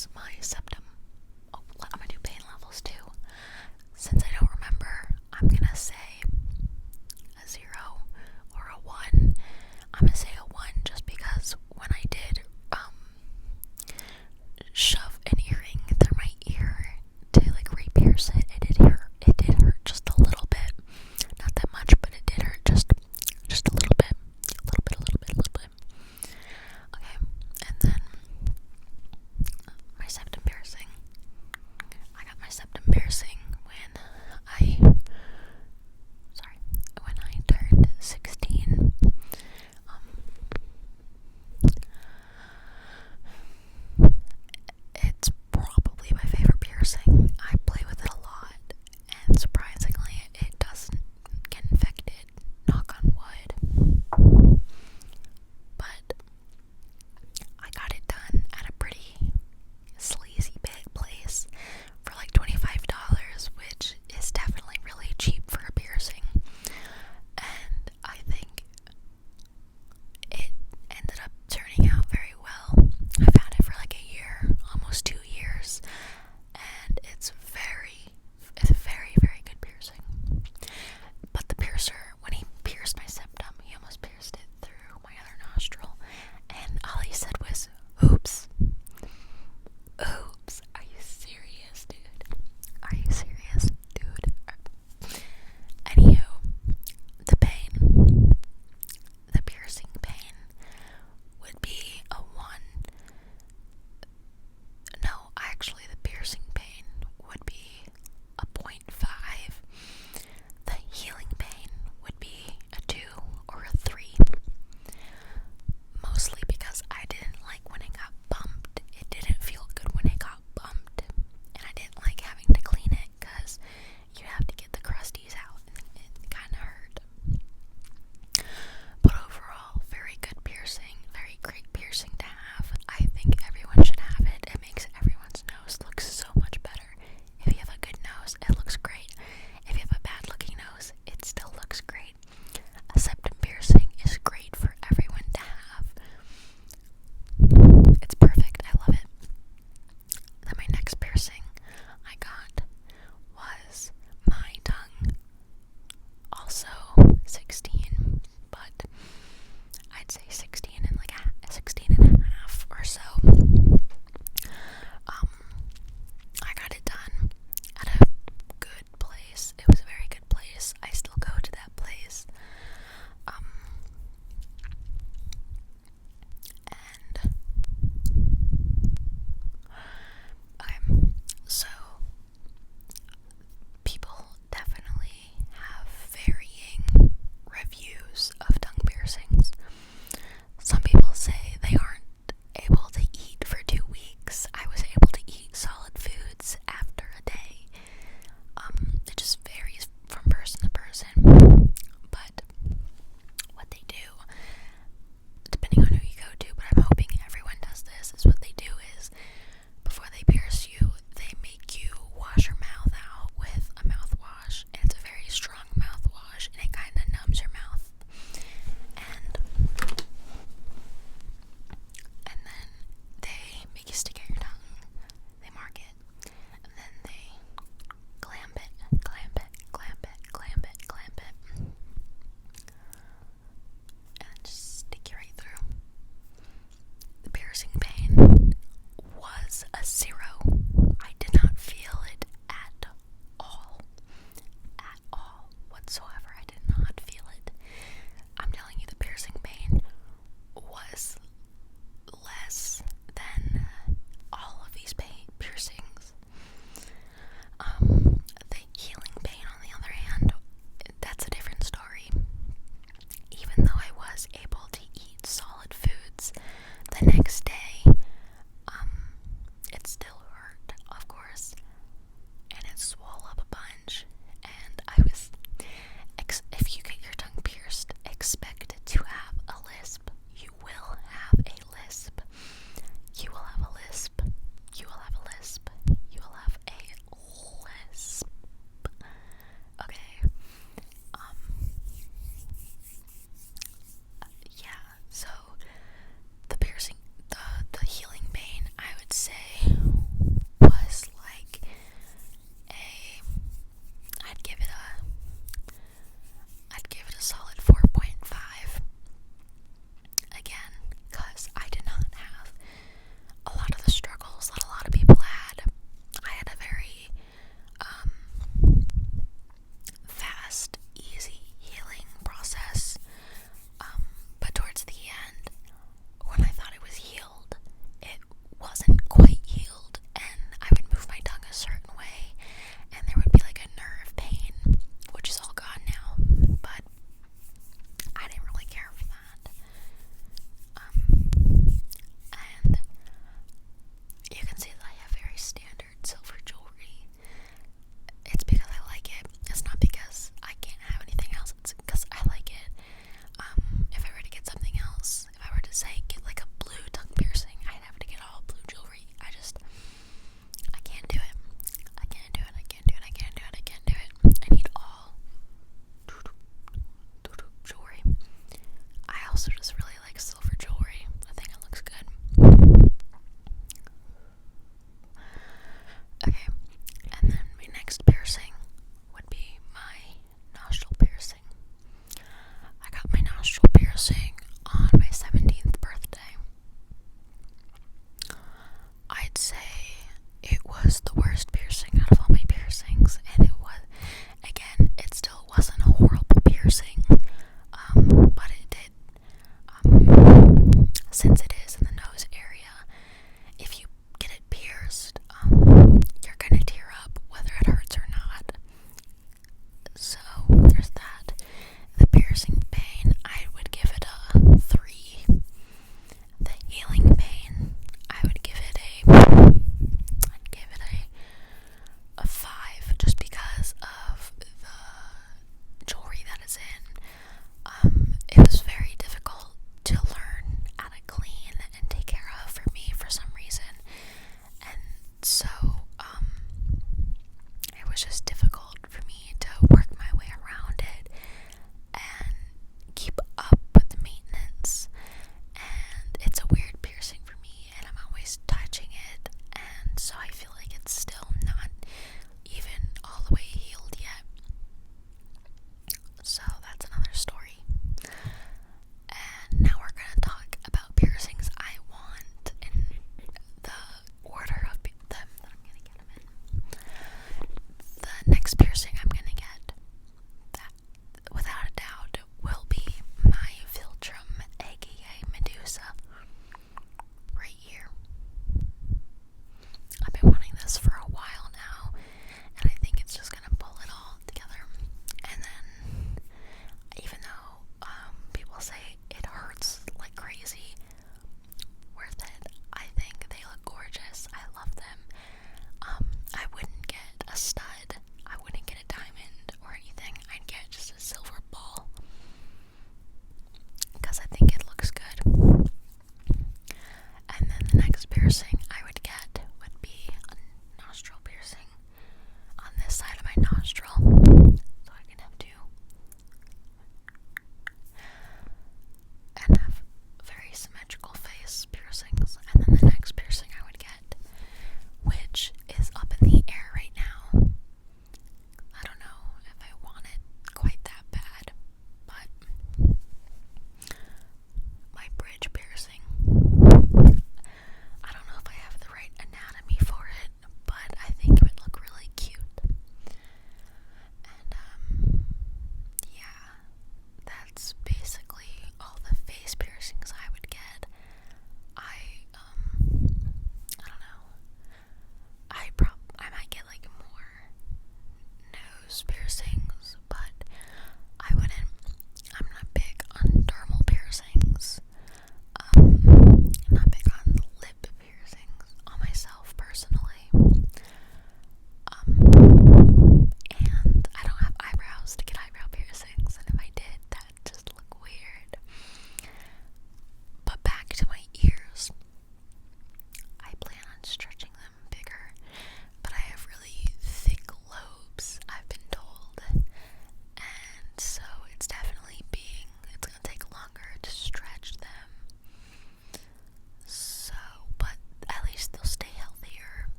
was my septum. Oh, I'm gonna do pain levels too. Since I don't remember, I'm gonna say a 0 or a 1. I'm gonna say a 1 just because when I did shove an earring through my ear to like re-pierce it, it did hurt just a little bit. Not that much, but it did hurt just a little bit. A little bit. Okay, and then my septum piercing. I got my septum piercing when I turned 16. It's probably my favorite piercing. I play with it a lot, and surprisingly, it doesn't get infected. Knock on wood. But I got it done at a pretty sleazy big place for like $25, which is definitely really cheap for a piercing. And I think it ended up turning out very well. I've had it for like a year, almost 2 years, and it's a very, very good piercing. But the piercer, when he pierced my septum, he almost pierced it through my other nostril, and all he said was, "Oops. Oops. Are you serious, dude? Are you serious, dude?" Anywho, the piercing pain would be a 1. No, actually, the piercing pain would be a 0.5. The healing pain would be a 2 or a 3. Mostly because I didn't like when it got bumped. It didn't feel good when it got bumped. And I didn't like having to clean it because you have to get the crusties out, and it kind of hurt. But overall, very good piercing, very great piercing to have. I think everyone should have it. It makes everyone's nose look so much better. If you have a good nose, it looks great. If you have a bad looking nose, it still looks great. A septum piercing is great for everyone to have. It's perfect. I love it. Then my next piercing I got was my tongue. Also 16, but I'd say 16 and 16 and a half or so. I got it done at a good place. It was a very good place. I still go to that place. And okay, so people definitely have varying reviews of tongue piercings. Some people say they aren't able to eat for 2 weeks. I was able to eat solid foods after a day. It just varies from person to person. But what they do, depending on who you go to, but I'm hoping everyone does this, is what they do is before they pierce you, they make you wash your mouth out with a mouthwash, and it's a very strong mouthwash, and it kind of numbs your mouth. And then they make you stick out your tongue, they mark it, and then they clamp it, and just stick you right through. The piercing pain was a 0. I did not feel it at all whatsoever. I did not feel it. I'm telling you, the piercing pain was less than all of these piercings. The healing pain, on the other hand, that's a different story. Even though I was able to eat solid foods the next day, it still was the